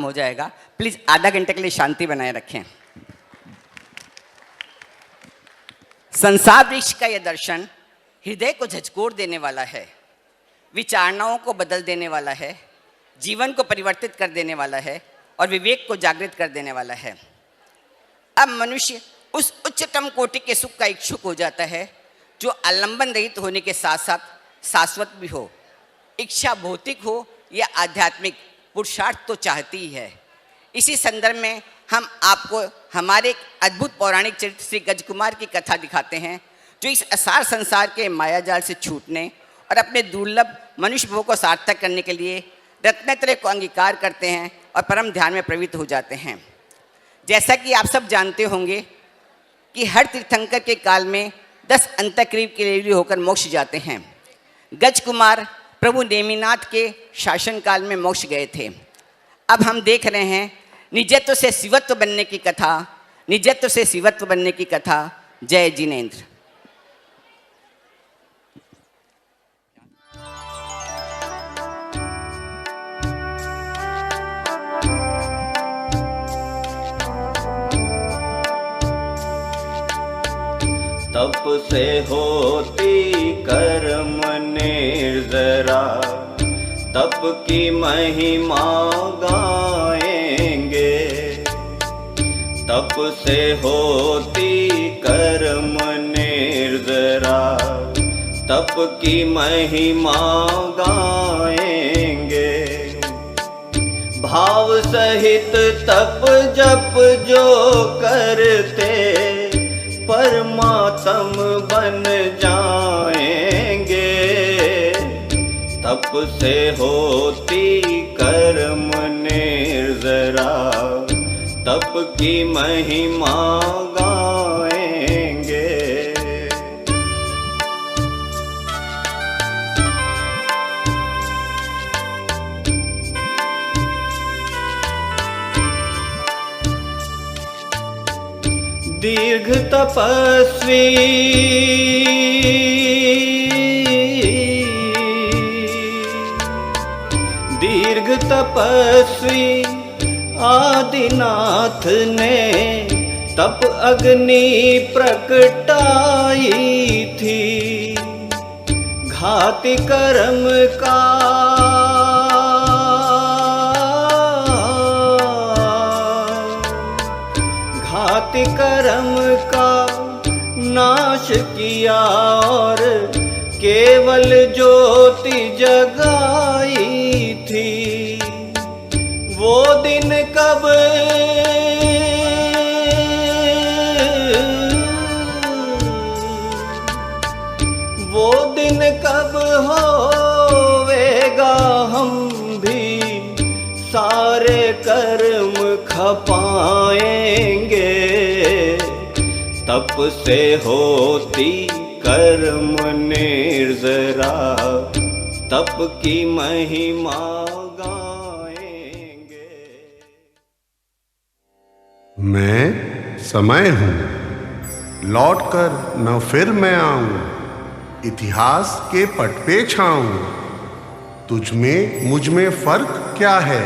हो जाएगा। प्लीज आधा घंटे के लिए शांति बनाए रखें। संसार वृक्ष का यह दर्शन हृदय को झकझोर देने वाला है, विचारणाओं को बदल देने वाला है, जीवन को परिवर्तित कर देने वाला है और विवेक को जागृत कर देने वाला है। अब मनुष्य उस उच्चतम कोटि के सुख का इच्छुक हो जाता है जो आलंबन रहित होने के साथ साथ शाश्वत भी हो। इच्छा भौतिक हो या आध्यात्मिक, पुरुषार्थ तो चाहती ही है। इसी संदर्भ में हम आपको हमारे एक अद्भुत पौराणिक चरित्र श्री गजकुमार की कथा दिखाते हैं, जो इस असार संसार के मायाजाल से छूटने और अपने दुर्लभ मनुष्य भोग को सार्थक करने के लिए रत्नत्रय को अंगीकार करते हैं और परम ध्यान में प्रवृत्त हो जाते हैं। जैसा कि आप सब जानते होंगे कि हर तीर्थंकर के काल में 10 अंतःक्रिया के लिए होकर मोक्ष जाते हैं। गजकुमार प्रभु नेमिनाथ के शासनकाल में मोक्ष गए थे। अब हम देख रहे हैं निजत्व से शिवत्व बनने की कथा, निजत्व से शिवत्व बनने की कथा। जय जिनेन्द्र। तप से होती कर्म निर्जरा, तप की महिमा गाएंगे। तप से होती कर्म निर्जरा, तप की महिमा गाएंगे। भाव सहित तप जप जो करते परमात्म बन जाएंगे। तप से होती कर्म निर्जरा, तप की महिमा गाएंगे। दीर्घ तपस्वी आदिनाथ ने तप अग्नि प्रकटाई थी। घाति कर्म का कर्म का नाश किया और केवल ज्योति जगाई थी। वो दिन कब होवेगा, हम भी सारे कर्म खपाएंगे। तप से होती कर्म निर्जरा, तप की महिमा गाएंगे। मैं समय हूँ, लौटकर न फिर मैं आऊं। इतिहास के पट पे छाऊं। तुझ में मुझ में फर्क क्या है,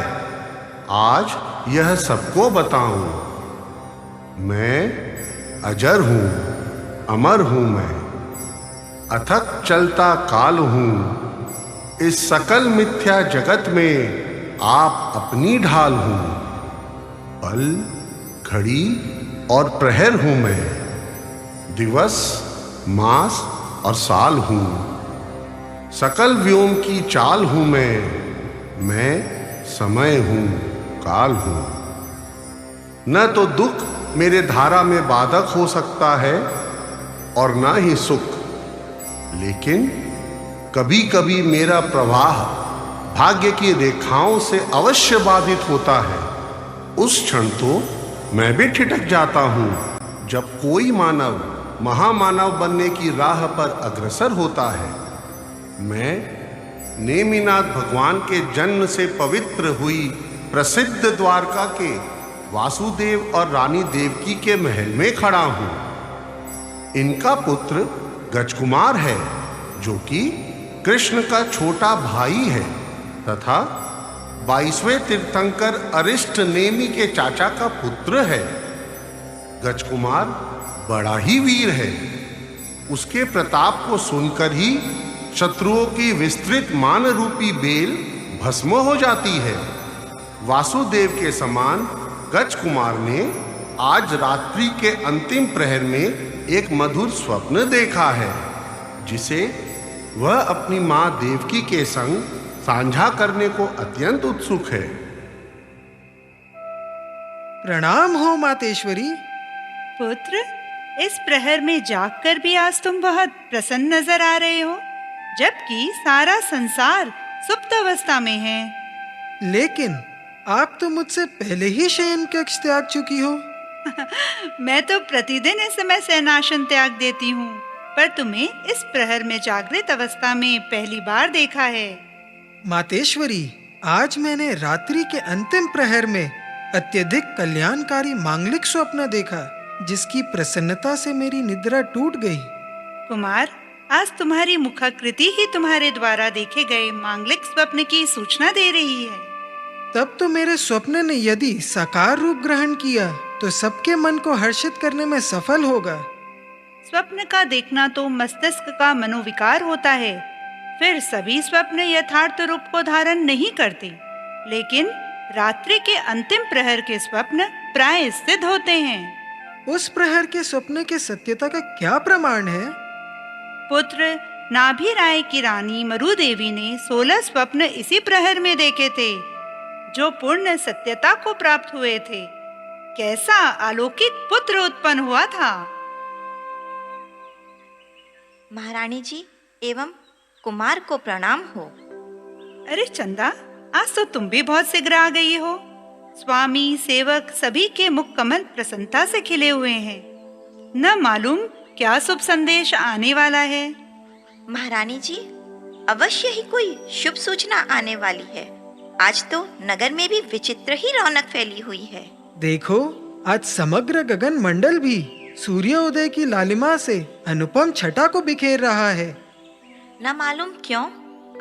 आज यह सबको बताऊं। मैं अजर हूं, अमर हूं मैं, अथक चलता काल हूं। इस सकल मिथ्या जगत में आप अपनी ढाल हूं। पल, घड़ी और प्रहर हूं मैं, दिवस, मास और साल हूं। सकल व्योम की चाल हूं मैं समय हूं, काल हूं। न तो दुख मेरे धारा में बाधक हो सकता है और न ही सुख, लेकिन कभी कभी मेरा प्रवाह भाग्य की रेखाओं से अवश्य बाधित होता है। उस क्षण तो मैं भी ठिठक जाता हूं जब कोई मानव महामानव बनने की राह पर अग्रसर होता है। मैं नेमिनाथ भगवान के जन्म से पवित्र हुई प्रसिद्ध द्वारका के वासुदेव और रानी देवकी के महल में खड़ा हूं। इनका पुत्र गजकुमार है, जो कि कृष्ण का छोटा भाई है तथा 22वें तीर्थंकर अरिष्ट नेमि के चाचा का पुत्र है। गजकुमार बड़ा ही वीर है। उसके प्रताप को सुनकर ही शत्रुओं की विस्तृत मान रूपी बेल भस्म हो जाती है। वासुदेव के समान गजकुमार ने आज रात्रि के अंतिम प्रहर में एक मधुर स्वप्न देखा है, जिसे वह अपनी मां देवकी के संग साझा करने को अत्यंत उत्सुक है। प्रणाम हो मातेश्वरी। पुत्र, इस प्रहर में जागकर भी आज तुम बहुत प्रसन्न नजर आ रहे हो, जबकि सारा संसार सुप्त अवस्था में है। लेकिन आप तो मुझसे पहले ही शयन कक्ष त्याग चुकी हो। मैं तो प्रतिदिन इस समय शयनासन त्याग देती हूँ, पर तुम्हें इस प्रहर में जागृत अवस्था में पहली बार देखा है। मातेश्वरी, आज मैंने रात्रि के अंतिम प्रहर में अत्यधिक कल्याणकारी मांगलिक स्वप्न देखा, जिसकी प्रसन्नता से मेरी निद्रा टूट गई। कुमार, आज तुम्हारी मुखाकृति ही तुम्हारे द्वारा देखे गए मांगलिक स्वप्न की सूचना दे रही है। तब तो मेरे स्वप्न ने यदि साकार रूप ग्रहण किया तो सबके मन को हर्षित करने में सफल होगा। स्वप्न का देखना तो मस्तिष्क का मनोविकार होता है, फिर सभी स्वप्न यथार्थ रूप को धारण नहीं करते, लेकिन रात्रि के अंतिम प्रहर के स्वप्न प्राय सिद्ध होते हैं। उस प्रहर के स्वप्न के सत्यता का क्या प्रमाण है? पुत्र, नाभि राय की रानी मरुदेवी ने 16 स्वप्न इसी प्रहर में देखे थे, जो पूर्ण सत्यता को प्राप्त हुए थे। कैसा अलौकिक पुत्र उत्पन्न हुआ था। महारानी जी एवं कुमार को प्रणाम हो। अरे चंदा, आज तो तुम भी बहुत शीघ्र आ गई हो। स्वामी, सेवक सभी के मुख कमल प्रसन्नता से खिले हुए हैं। न मालूम क्या शुभ संदेश आने वाला है। महारानी जी, अवश्य ही कोई शुभ सूचना आने वाली है। आज तो नगर में भी विचित्र ही रौनक फैली हुई है। देखो, आज समग्र गगन मंडल भी सूर्योदय की लालिमा से अनुपम छटा को बिखेर रहा है। न मालूम क्यों,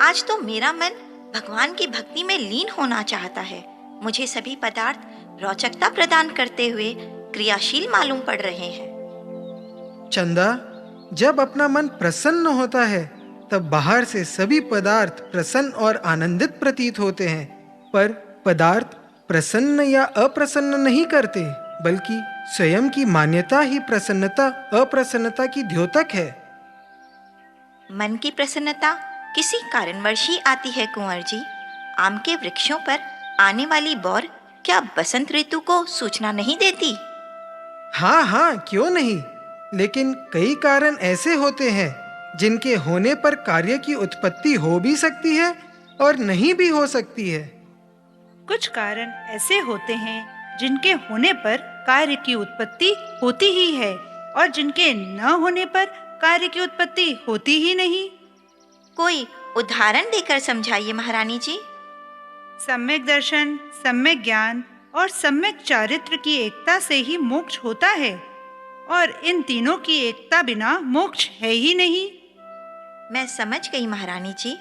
आज तो मेरा मन भगवान की भक्ति में लीन होना चाहता है। मुझे सभी पदार्थ रोचकता प्रदान करते हुए क्रियाशील मालूम पड़ रहे हैं। चंदा, जब अपना मन प्रसन्न होता है तब बाहर से सभी पदार्थ प्रसन्न और आनंदित प्रतीत होते हैं, पर पदार्थ प्रसन्न या अप्रसन्न नहीं करते, बल्कि स्वयं की मान्यता ही प्रसन्नता अप्रसन्नता की द्योतक है। मन की प्रसन्नता किसी कारणवश ही आती है कुंवर जी। आम के वृक्षों पर आने वाली बौर क्या बसंत ऋतु को सूचना नहीं देती? हाँ हाँ, क्यों नहीं, लेकिन कई कारण ऐसे होते हैं जिनके होने पर कार्य की उत्पत्ति हो भी सकती है और नहीं भी हो सकती है। कुछ कारण ऐसे होते हैं जिनके होने पर कार्य की उत्पत्ति होती ही है, और जिनके न होने पर कार्य की उत्पत्ति होती ही नहीं। कोई उदाहरण देकर समझाइए महारानी जी। सम्यक दर्शन, सम्यक ज्ञान और सम्यक चारित्र की एकता से ही मोक्ष होता है, और इन तीनों की एकता बिना मोक्ष है ही नहीं। मैं समझ गई महारानी जी।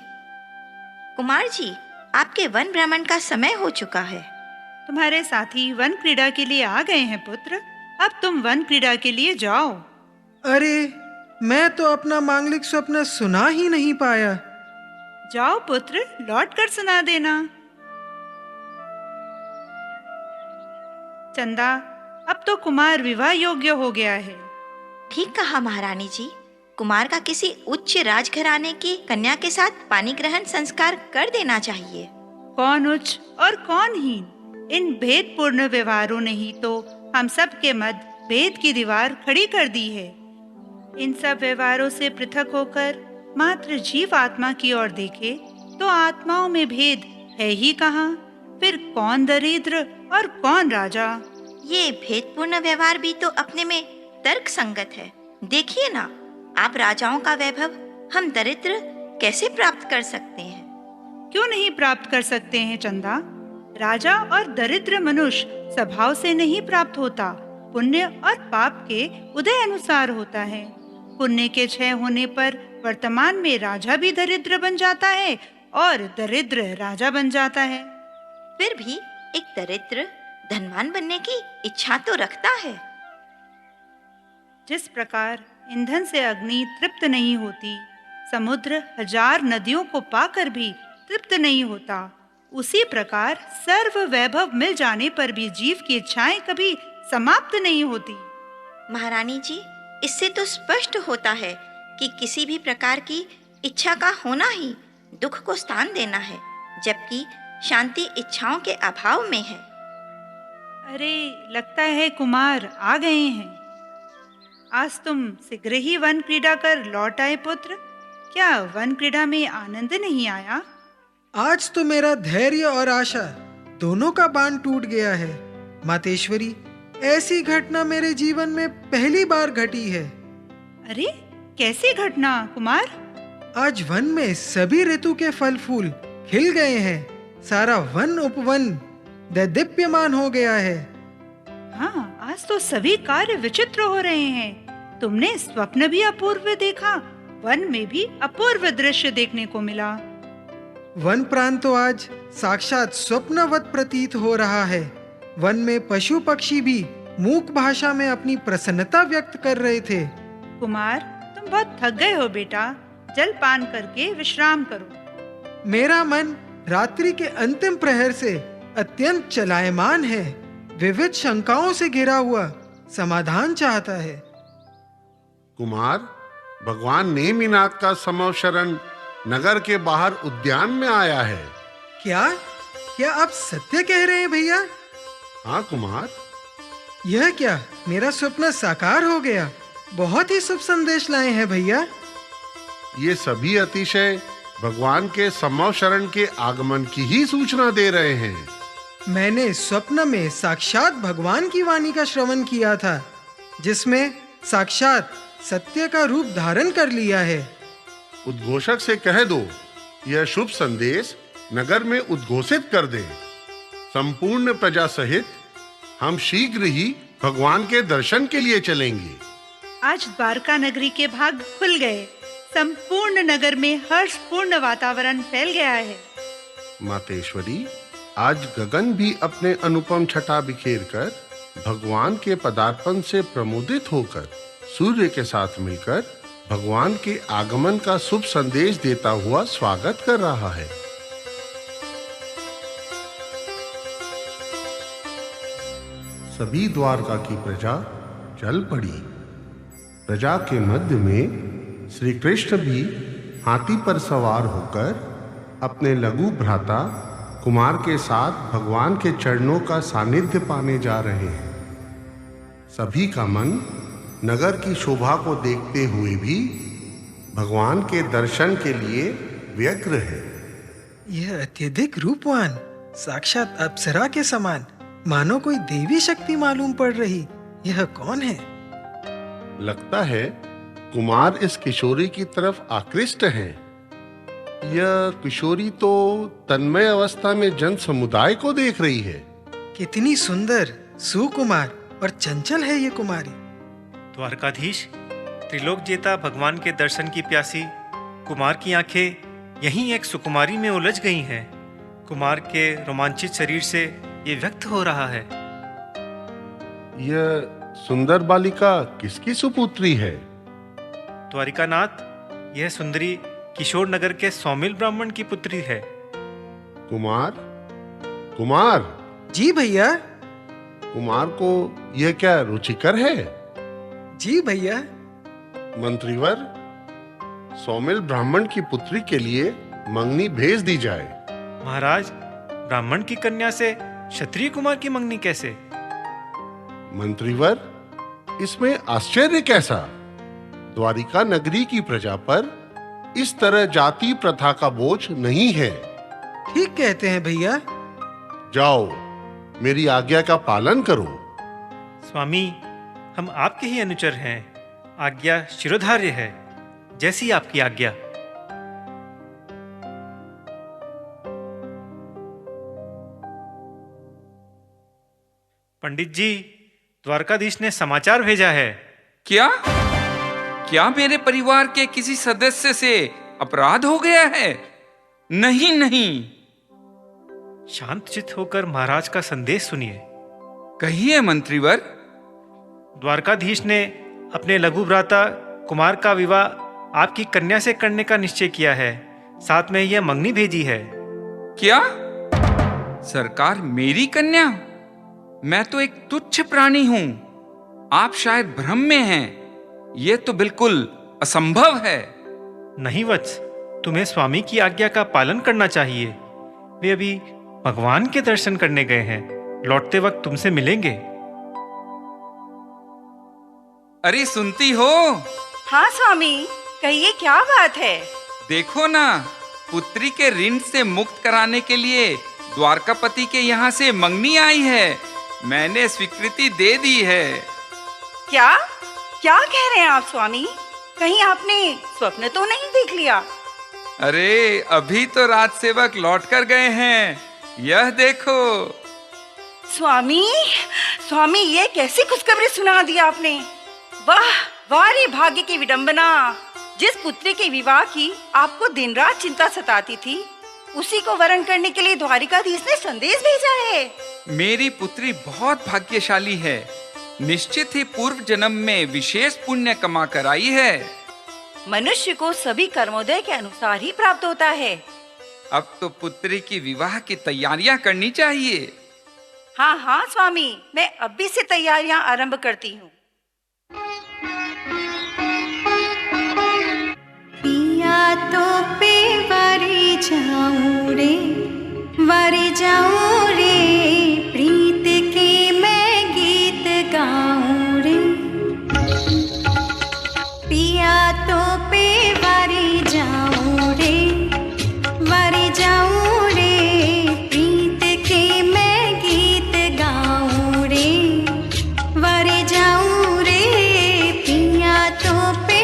कुमार जी, आपके वन भ्रमण का समय हो चुका है। तुम्हारे साथी वन क्रीड़ा के लिए आ गए हैं पुत्र। अब तुम वन क्रीड़ा के लिए जाओ। अरे, मैं तो अपना मांगलिक स्वप्न सुना ही नहीं पाया। जाओ पुत्र, लौट कर सुना देना। चंदा, अब तो कुमार विवाह योग्य हो गया है। ठीक कहा महारानी जी। कुमार का किसी उच्च राजघराने की कन्या के साथ पानी ग्रहण संस्कार कर देना चाहिए। कौन उच्च और कौन हीन, इन भेदपूर्ण व्यवहारों ने ही तो हम सब के मध्य भेद की दीवार खड़ी कर दी है। इन सब व्यवहारों से पृथक होकर मात्र जीव आत्मा की ओर देखे तो आत्माओं में भेद है ही कहाँ। फिर कौन दरिद्र और कौन राजा। ये भेदपूर्ण व्यवहार भी तो अपने में तर्क संगत है। देखिए ना, आप राजाओं का वैभव हम दरिद्र कैसे प्राप्त कर सकते हैं? क्यों नहीं प्राप्त कर सकते हैं चंदा? राजा और दरिद्र मनुष्य स्वभाव से नहीं प्राप्त होता, पुण्य और पाप के उदय अनुसार होता है। पुण्य के क्षय होने पर वर्तमान में राजा भी दरिद्र बन जाता है और दरिद्र राजा बन जाता है। फिर भी एक दरिद्र धनवान बनने की इच्छा तो रखता है। जिस प्रकार ईंधन से अग्नि तृप्त नहीं होती, समुद्र हजार नदियों को पाकर भी तृप्त नहीं होता, उसी प्रकार सर्व वैभव मिल जाने पर भी जीव की इच्छाएं कभी समाप्त नहीं होती। महारानी जी, इससे तो स्पष्ट होता है कि किसी भी प्रकार की इच्छा का होना ही दुख को स्थान देना है, जबकि शांति इच्छाओं के अभाव में है। अरे, लगता है कुमार आ गए हैं। आज तुम शीघ्र ही वन क्रीड़ा कर लौट आए पुत्र। क्या वन क्रीड़ा में आनंद नहीं आया? आज तो मेरा धैर्य और आशा दोनों का बांध टूट गया है। मातेश्वरी, ऐसी घटना मेरे जीवन में पहली बार घटी है। अरे, कैसी घटना कुमार? आज वन में सभी ऋतु के फल फूल खिल गए हैं। सारा वन उपवन दैदीप्यमान हो गया है। हाँ, आज तो सभी कार्य विचित्र हो रहे हैं। तुमने स्वप्न भी अपूर्व देखा, वन में भी अपूर्व दृश्य देखने को मिला। वन प्रांत तो आज साक्षात स्वप्नवत प्रतीत हो रहा है। वन में पशु पक्षी भी मूक भाषा में अपनी प्रसन्नता व्यक्त कर रहे थे। कुमार, तुम बहुत थक गए हो बेटा, जल पान करके विश्राम करो। मेरा मन रात्रि के अंतिम प्रहर से अत्यंत चलायमान है, विविध शंकाओं से घिरा हुआ समाधान चाहता है। कुमार, भगवान नेमिनाथ का समव शरण नगर के बाहर उद्यान में आया है। क्या क्या आप सत्य कह रहे हैं भैया? हाँ कुमार। यह क्या मेरा स्वप्न साकार हो गया? बहुत ही शुभ संदेश लाए हैं भैया। ये सभी अतिशय भगवान के समव शरण के आगमन की ही सूचना दे रहे हैं। मैंने स्वप्न में साक्षात भगवान की वाणी का श्रवण किया था, जिसमें साक्षात सत्य का रूप धारण कर लिया है। उद्घोषक से कह दो, यह शुभ संदेश नगर में उद्घोषित कर दे। संपूर्ण प्रजा सहित हम शीघ्र ही भगवान के दर्शन के लिए चलेंगे। आज द्वारका नगरी के भाग खुल गए। संपूर्ण नगर में हर्षपूर्ण वातावरण फैल गया है। मातेश्वरी, आज गगन भी अपने अनुपम छटा बिखेर कर भगवान के पदार्पण से प्रमोदित होकर सूर्य के साथ मिलकर भगवान के आगमन का शुभ संदेश देता हुआ स्वागत कर रहा है। सभी द्वारका की प्रजा चल पड़ी। प्रजा के मध्य में श्री कृष्ण भी हाथी पर सवार होकर अपने लघु भ्राता कुमार के साथ भगवान के चरणों का सानिध्य पाने जा रहे हैं। सभी का मन नगर की शोभा को देखते हुए भी भगवान के दर्शन के लिए व्यग्र है। यह अत्यधिक रूपवान, साक्षात अप्सरा के समान, मानो कोई देवी शक्ति मालूम पड़ रही। यह कौन है? लगता है कुमार इस किशोरी की तरफ आकृष्ट है। यह किशोरी तो तन्मय अवस्था में जन समुदाय को देख रही है। कितनी सुंदर, सुकुमार और चंचल है ये कुमारी। द्वारकाधीश, त्रिलोक जेता भगवान के दर्शन की प्यासी कुमार की आंखें यहीं एक सुकुमारी में उलझ गई हैं। कुमार के रोमांचित शरीर से ये व्यक्त हो रहा है। यह सुंदर बालिका किसकी सुपुत्री है? द्वारिकानाथ, यह सुंदरी किशोर नगर के सौमिल ब्राह्मण की पुत्री है। कुमार, कुमार, जी भैया। कुमार को यह क्या रुचिकर है? जी भैया। मंत्रीवर, सौमिल ब्राह्मण की पुत्री के लिए मंगनी भेज दी जाए। महाराज, ब्राह्मण की कन्या से क्षत्रिय कुमार की मंगनी कैसे? मंत्रीवर, इसमें आश्चर्य कैसा? द्वारिका नगरी की प्रजा पर इस तरह जाति प्रथा का बोझ नहीं है। ठीक कहते हैं भैया। जाओ, मेरी आज्ञा का पालन करो। स्वामी, हम आपके ही अनुचर हैं। आज्ञा शिरोधार्य है, जैसी आपकी आज्ञा। पंडित जी, द्वारकाधीश ने समाचार भेजा है। क्या क्या मेरे परिवार के किसी सदस्य से अपराध हो गया है? नहीं नहीं, शांत चित्त होकर महाराज का संदेश सुनिए। कहिए मंत्रीवर। द्वारकाधीश ने अपने लघु भ्राता कुमार का विवाह आपकी कन्या से करने का निश्चय किया है। साथ में यह मंगनी भेजी है। क्या सरकार, मेरी कन्या? मैं तो एक तुच्छ प्राणी हूं। आप शायद भ्रम में हैं। यह तो बिल्कुल असंभव है। नहीं वत्स, तुम्हें स्वामी की आज्ञा का पालन करना चाहिए। वे अभी भगवान के दर्शन करने गए हैं। लौटते वक्त तुमसे मिलेंगे। अरे सुनती हो? हाँ स्वामी, कहिए क्या बात है। देखो ना, पुत्री के ऋण से मुक्त कराने के लिए द्वारकापति के यहाँ से मंगनी आई है। मैंने स्वीकृति दे दी है। क्या क्या कह रहे हैं आप स्वामी? कहीं आपने स्वप्न तो नहीं देख लिया? अरे अभी तो राज सेवक लौट कर गए हैं। यह देखो। स्वामी, स्वामी ये कैसी खुशखबरी सुना दी आपने। वाह वाह रे भाग्य की विडंबना। जिस पुत्री के विवाह की आपको दिन रात चिंता सताती थी, उसी को वरण करने के लिए द्वारिकाधीश ने संदेश भेजा है। मेरी पुत्री बहुत भाग्यशाली है। निश्चित ही पूर्व जन्म में विशेष पुण्य कमा कर आई है। मनुष्य को सभी कर्मोदय के अनुसार ही प्राप्त होता है। अब तो पुत्री की विवाह की तैयारियां करनी चाहिए। हाँ हाँ स्वामी, मैं अभी से तैयारियां आरंभ करती हूँ। पिया तो पे वारी जाऊं रे, प्रीत के मैं गीत गाऊं रे। पिया तो पे वारी जाऊं रे, प्रीत के मैं गीत गाऊं रे। वारी जाऊं रे, पिया तो पे।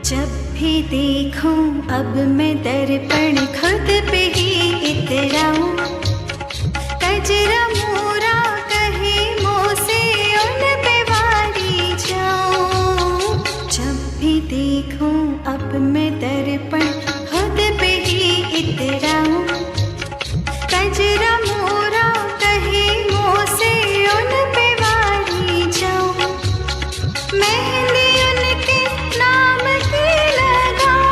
जब भी देखूं अब मैं दर्पण खुद पे ही इतराऊं। कजरा मोरा कहे मुँह से उन पे वारी जाऊं। जब भी देखूं अब मैं दर्पण खुद पे ही इतराऊं। कजरा मोरा कहे मुँह से उन पे वारी जाऊं। मेहंदी उनके नाम की लगाऊं।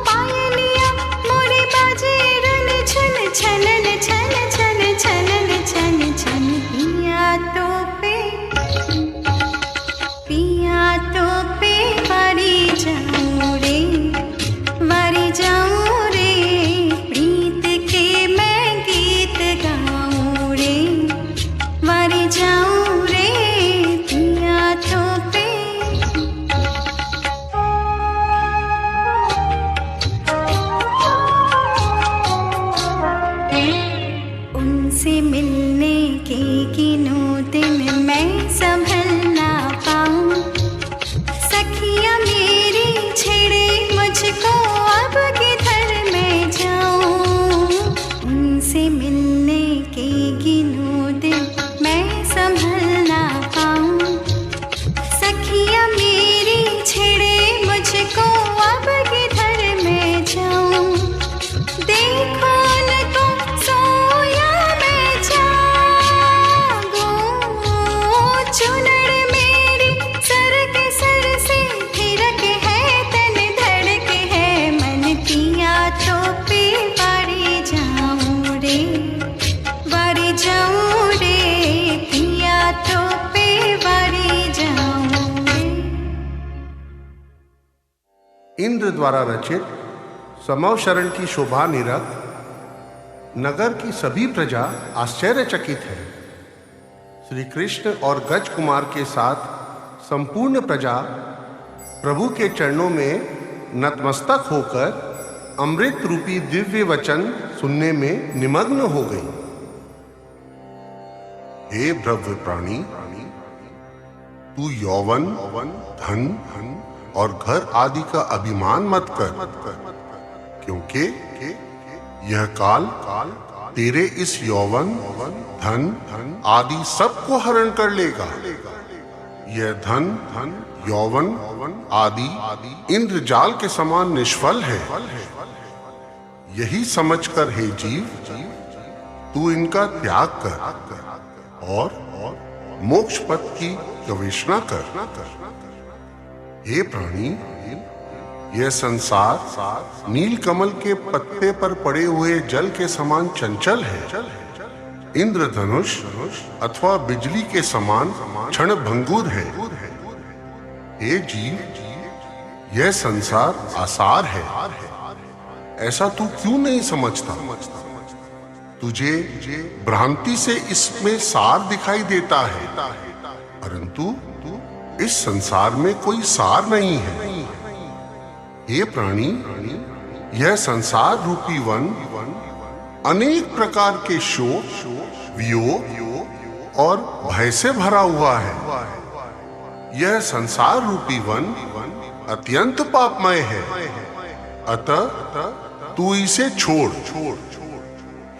पायलिया मोरी बाजे रुन छन छनन छन छन छनन छन छन। पिया तो पे वारी जाऊं रे, प्रीत के मैं गीत गाऊं रे। वारी जाऊं रे, पिया तो पे। उनसे मिलने के किन्हों दिन मैं संभल ना पाऊं। सखियां मेरी छेड़े मुझको अब किधर मैं जाऊं। उनसे मिलने के गिनों दिन मैं संभल ना पाऊं। सखियां मेरी छेड़े मुझको अब किधर मैं जाऊं। देखो उनको सोया मैं जागूं। चुनर मेरी सर से थिरक है, तन धड़क है मन। पिया तो पे वारी जाऊं रे, पिया तो पे वारी जाऊं रे। इंद्र द्वारा रचित समव शरण की शोभा निरख नगर की सभी प्रजा आश्चर्यचकित है। श्री कृष्ण और गज कुमार के साथ संपूर्ण प्रजा प्रभु के चरणों में नतमस्तक होकर अमृत रूपी दिव्य वचन सुनने में निमग्न हो गई। हे भव्य प्राणी, तू यौवन, धन और घर आदि का अभिमान मत कर, क्योंकि यह काल तेरे इस यौवन, धन आदि सबको हरण कर लेगा। यह धन, यौवन आदि इंद्रजाल के समान निष्फल है। यही समझकर हे जीव, तू इनका त्याग कर और मोक्ष पथ की गवेषणा कर। हे प्राणी, यह संसार नील कमल के पत्ते पर पड़े हुए जल के समान चंचल है। इंद्रधनुष अथवा बिजली के समान क्षण भंगुर है। हे जीव, यह संसार आसार है। ऐसा तू क्यों नहीं समझता? तुझे भ्रांति से इसमें सार दिखाई देता है, परंतु इस संसार में कोई सार नहीं है। हे प्राणी, यह संसार रूपी वन अनेक प्रकार के शोक, वियोग और भय से भरा हुआ है। यह संसार रूपी वन अत्यंत पापमय है। अतः तू इसे छोड़।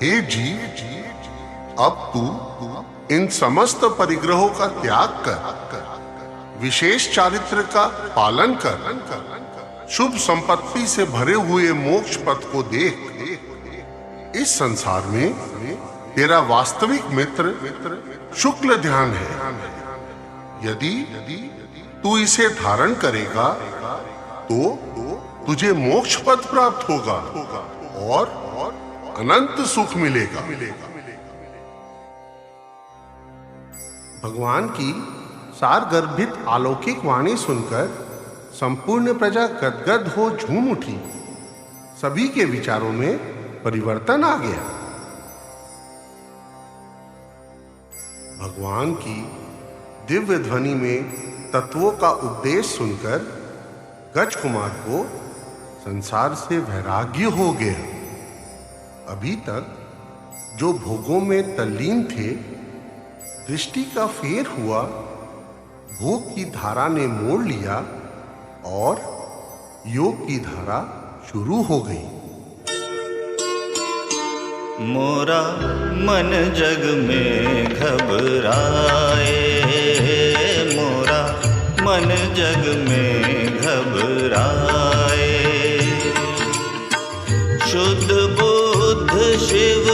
हे जीव, अब तू इन समस्त परिग्रहों का त्याग कर, विशेष चारित्र का पालन कर, शुभ संपत्ति से भरे हुए मोक्ष पथ को देख। इस संसार में तेरा वास्तविक मित्र शुक्ल ध्यान है। यदि तू इसे धारण करेगा तो तुझे मोक्ष पद प्राप्त होगा और अनंत सुख मिलेगा। भगवान की सारगर्भित अलौकिक वाणी सुनकर संपूर्ण प्रजा गदगद हो झूम उठी। सभी के विचारों में परिवर्तन आ गया। भगवान की दिव्य ध्वनि में तत्वों का उपदेश सुनकर गज कुमार को संसार से वैराग्य हो गया। अभी तक जो भोगों में तल्लीन थे, दृष्टि का फेर हुआ, भोग की धारा ने मोड़ लिया और योग की धारा शुरू हो गई। मोरा मन जग में घबराए, मोरा मन जग में घबराए। शुद्ध बुद्ध शिव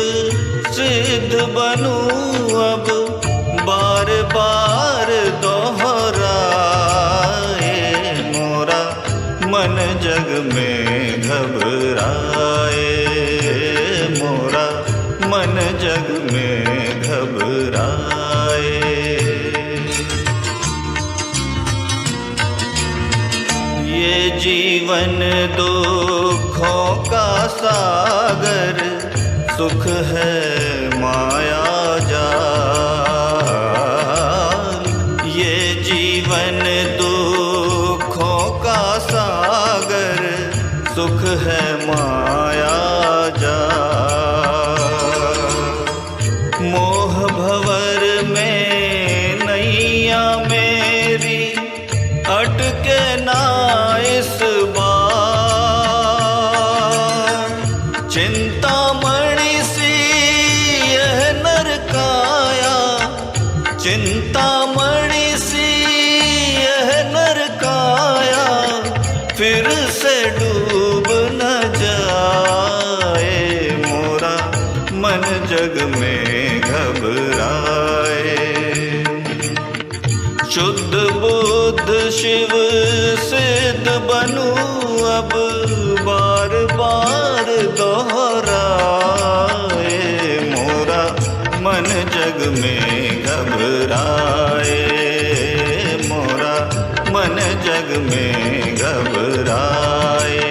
सिद्ध बनूं अब बार बार दोहराए। मोरा मन जग में घबराए, मोरा मन जग में घबराए। ये जीवन दुखों का सागर, सुख है माया जाल। ये जीवन दुखों का सागर, सुख है माया जाल। मोह भंवर में नैया मेरी अटके ना इस बार। चिंतामणि सी यह नरकाया, चिंतामणि सी यह नरकाया, फिर से डूब न जाए। मोरा मन जग में घबराए। शुद्ध बुद्ध शिव सिद्ध बनूं अब बार बार दोहराए। मोरा मन जग में घबराए, मोरा मन जग में घबराए।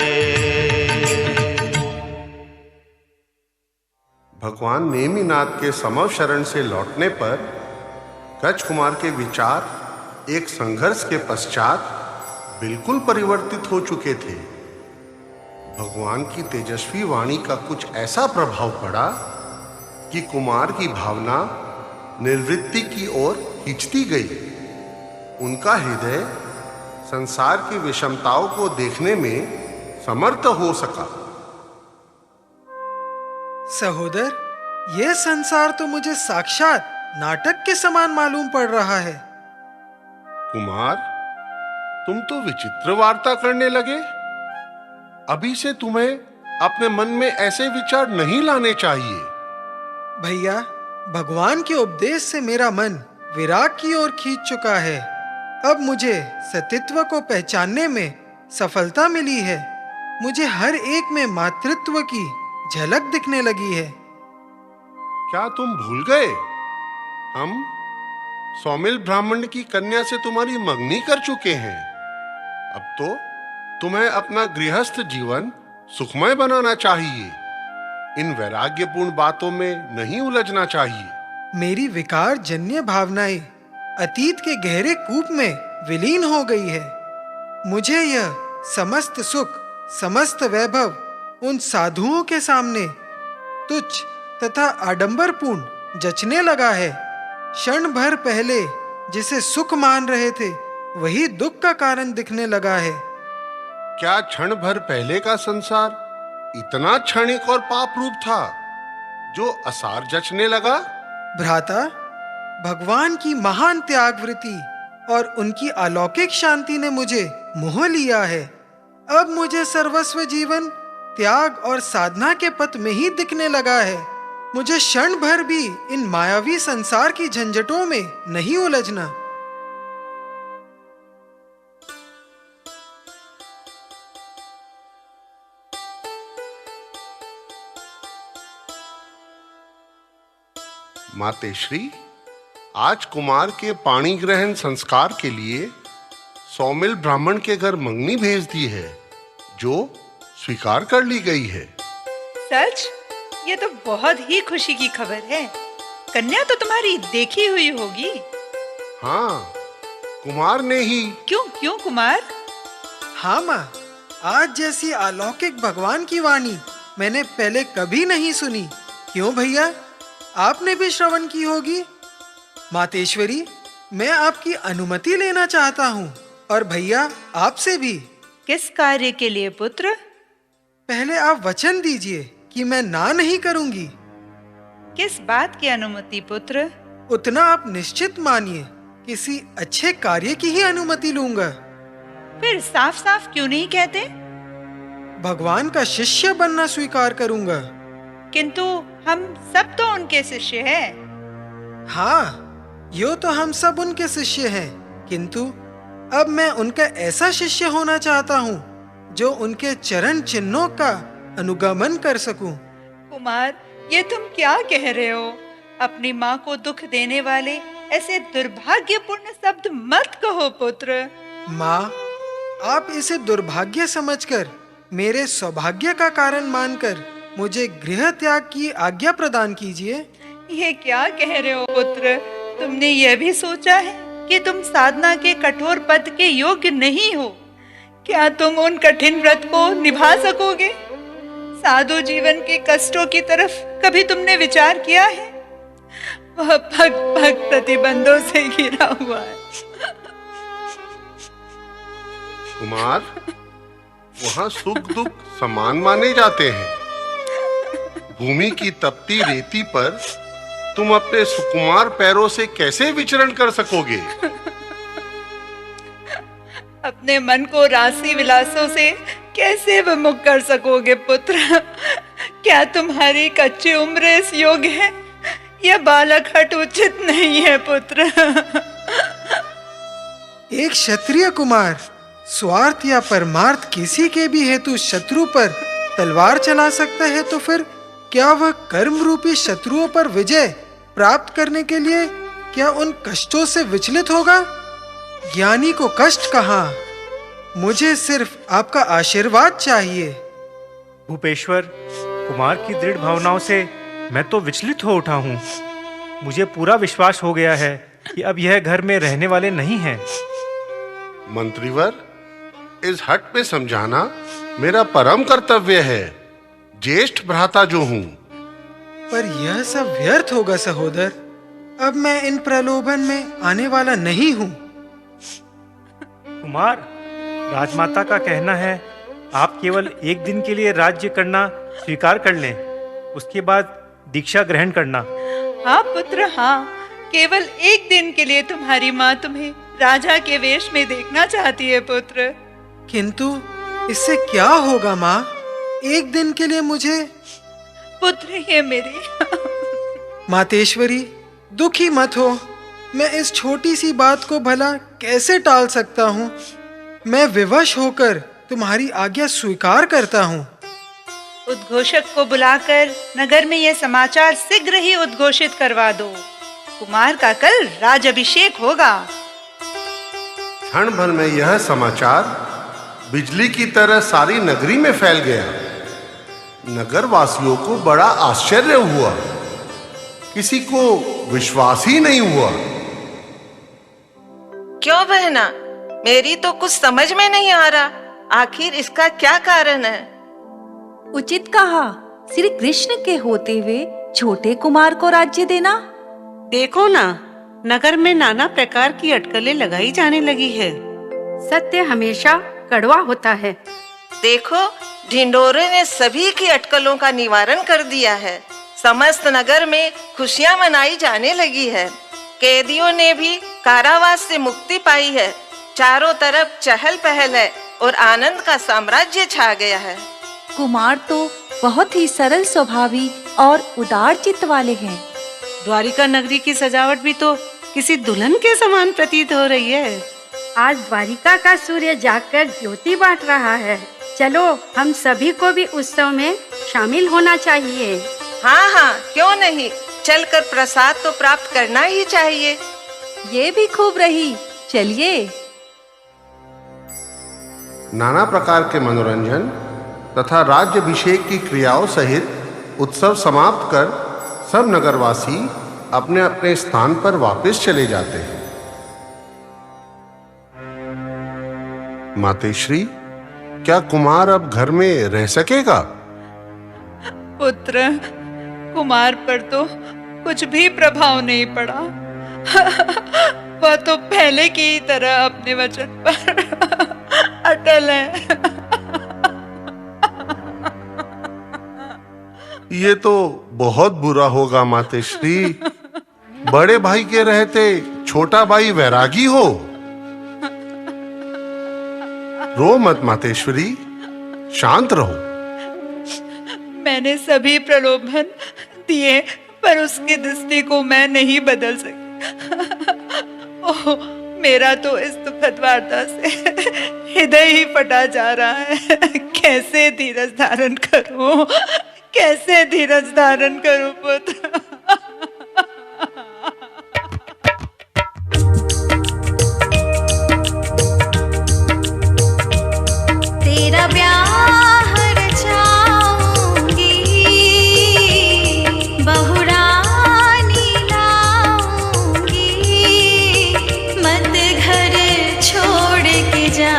भगवान नेमिनाथ के समव शरण से लौटने पर गज कुमार के विचार एक संघर्ष के पश्चात बिल्कुल परिवर्तित हो चुके थे। भगवान की तेजस्वी वाणी का कुछ ऐसा प्रभाव पड़ा कि कुमार की भावना निर्वृत्ति की ओर खींचती गई। उनका हृदय संसार की विषमताओं को देखने में समर्थ हो सका। सहोदर, यह संसार तो मुझे साक्षात नाटक के समान मालूम पड़ रहा है। कुमार, तुम तो विचित्र वार्ता करने लगे। अभी से तुम्हें अपने मन में ऐसे विचार नहीं लाने चाहिए। भैया, भगवान के उपदेश से मेरा मन विराग की ओर खींच चुका है। अब मुझे सतीत्व को पहचानने में सफलता मिली है। मुझे हर एक में मातृत्व की झलक दिखने लगी है। क्या तुम भूल गए? हम सौमिल ब्राह्मण की कन्या से तुम्हारी मंगनी कर चुके हैं। अब तो तुम्हें अपना गृहस्थ जीवन सुखमय बनाना चाहिए। इन वैराग्यपूर्ण बातों में नहीं उलझना चाहिए। मेरी विकार जन्य भावनाएं अतीत के गहरे कूप में विलीन हो गई है। मुझे यह समस्त सुख, समस्त वैभव उन साधुओं के सामने तुच्छ तथा आडंबरपूर्ण जचने लगा है। क्षण भर पहले जिसे सुख मान रहे थे, वही दुख का कारण दिखने लगा है। क्या क्षण भर पहले का संसार इतना क्षणिक और पाप रूप था जो असार जचने लगा? भ्राता, भगवान की महान त्यागवृत्ति और उनकी अलौकिक शांति ने मुझे मोह लिया है। अब मुझे सर्वस्व जीवन त्याग और साधना के पथ में ही दिखने लगा है। मुझे क्षण भर भी इन मायावी संसार की झंझटों में नहीं उलझना। मातेश्री, आज कुमार के पाणी ग्रहण संस्कार के लिए सौमिल ब्राह्मण के घर मंगनी भेज दी है, जो स्वीकार कर ली गई है। सच? ये तो बहुत ही खुशी की खबर है। कन्या तो तुम्हारी देखी हुई होगी। हाँ, कुमार ने ही। क्यों क्यों कुमार? हाँ माँ, आज जैसी अलौकिक भगवान की वाणी मैंने पहले कभी नहीं सुनी। क्यों भैया, आपने भी श्रवण की होगी। मातेश्वरी, मैं आपकी अनुमति लेना चाहता हूँ, और भैया आपसे भी। किस कार्य के लिए पुत्र? पहले आप वचन दीजिए कि मैं ना नहीं करूंगी। किस बात की अनुमति पुत्र? उतना आप निश्चित मानिए, किसी अच्छे कार्य की ही अनुमति लूंगा। फिर साफ साफ क्यों नहीं कहते? भगवान का शिष्य बनना स्वीकार करूंगा। किंतु हम सब तो उनके शिष्य हैं। हाँ, यो तो हम सब उनके शिष्य हैं, किंतु अब मैं उनका ऐसा शिष्य होना चाहता हूँ जो उनके चरण चिन्हों का अनुगमन कर सकूं। कुमार, ये तुम क्या कह रहे हो? अपनी माँ को दुख देने वाले ऐसे दुर्भाग्यपूर्ण शब्द मत कहो पुत्र। माँ, आप इसे दुर्भाग्य समझकर मेरे सौभाग्य का कारण मानकर मुझे गृह त्याग की आज्ञा प्रदान कीजिए। ये क्या कह रहे हो पुत्र? तुमने यह भी सोचा है कि तुम साधना के कठोर पद के योग्य नहीं हो? क्या तुम उन कठिन व्रत को निभा सकोगे? साधु जीवन के कष्टों की तरफ कभी तुमने विचार किया है? वह भग भग प्रतिबंधों से घिरा हुआ है। कुमार, वहाँ सुख दुख समान माने जाते हैं। भूमि की तपती रेती पर तुम अपने सुकुमार पैरों से कैसे विचरण कर सकोगे? अपने मन को राशि विलासों से कैसे विमुख कर सकोगे पुत्र? क्या तुम्हारी कच्ची उम्र इस योग्य है? यह बालक हट उचित नहीं है पुत्र। एक क्षत्रिय कुमार स्वार्थ या परमार्थ किसी के भी हेतु शत्रु पर तलवार चला सकता है, तो फिर क्या वह कर्म रूपी शत्रुओं पर विजय प्राप्त करने के लिए क्या उन कष्टों से विचलित होगा? ज्ञानी को कष्ट कहाँ? मुझे सिर्फ आपका आशीर्वाद चाहिए। भूपेश्वर, कुमार की दृढ़ भावनाओं से मैं तो विचलित हो उठा हूँ। मुझे पूरा विश्वास हो गया है कि अब यह घर में रहने वाले नहीं हैं। मंत्रीवर, इस हट में समझाना मेरा परम कर्तव्य है, ज्येष्ठ भ्राता जो हूँ। पर यह सब व्यर्थ होगा सहोदर। अब मैं इन प्रलोभन में आने वाला नहीं हूँ। कुमार, राजमाता का कहना है आप केवल एक दिन के लिए राज्य करना स्वीकार कर लें। उसके बाद दीक्षा ग्रहण करना। हाँ पुत्र हाँ, केवल एक दिन के लिए तुम्हारी माँ तुम्हें राजा के वेश में देखना चाहती है पुत्र। किंतु इससे क्या होगा माँ? एक दिन के लिए मुझे। पुत्र ये मेरे मातेश्वरी, दुखी मत हो। मैं इस छोटी सी बात को भला कैसे टाल सकता हूँ? मैं विवश होकर तुम्हारी आज्ञा स्वीकार करता हूँ। उद्घोषक को बुलाकर नगर में यह समाचार शीघ्र ही उद्घोषित करवा दो। कुमार का कल राज अभिषेक होगा। क्षण भर में यह समाचार बिजली की तरह सारी नगरी में फैल गया। नगर वासियों को बड़ा आश्चर्य हुआ, किसी को विश्वास ही नहीं हुआ। क्यों बहना, मेरी तो कुछ समझ में नहीं आ रहा, आखिर इसका क्या कारण है? उचित कहा, श्री कृष्ण के होते हुए छोटे कुमार को राज्य देना। देखो ना, नगर में नाना प्रकार की अटकलें लगाई जाने लगी है। सत्य हमेशा कड़वा होता है। देखो, ढिंढोरे ने सभी की अटकलों का निवारण कर दिया है। समस्त नगर में खुशियां मनाई जाने लगी है। कैदियों ने भी कारावास से मुक्ति पाई है। चारों तरफ चहल पहल है और आनंद का साम्राज्य छा गया है। कुमार तो बहुत ही सरल स्वभावी और उदार चित्त वाले हैं। द्वारिका नगरी की सजावट भी तो किसी दुल्हन के समान प्रतीत हो रही है। आज द्वारिका का सूर्य जागकर ज्योति बांट रहा है। चलो, हम सभी को भी उत्सव में शामिल होना चाहिए। हाँ हाँ, क्यों नहीं, चलकर प्रसाद तो प्राप्त करना ही चाहिए। ये भी खूब रही, चलिए। नाना प्रकार के मनोरंजन तथा राज्याभिषेक की क्रियाओं सहित उत्सव समाप्त कर सब नगरवासी अपने अपने स्थान पर वापस चले जाते हैं। मातेश्री, क्या कुमार अब घर में रह सकेगा? पुत्र, कुमार पर तो कुछ भी प्रभाव नहीं पड़ा। वह तो पहले की ही तरह अपने वचन पर अटल है। ये तो बहुत बुरा होगा मातेश्री। बड़े भाई के रहते छोटा भाई वैरागी हो। रो मत मातेश्वरी, शांत रहो। मैंने सभी प्रलोभन दिए, पर उसकी दृष्टि को मैं नहीं बदल सकी। ओह, मेरा तो इस दुखद वार्ता से हृदय ही फटा जा रहा है। कैसे धीरज धारण करूं, कैसे धीरज धारण करूं पुत्र। तेरा ब्याह रचाऊंगी, बहुरानी लाऊंगी, मत घर छोड़ के जा,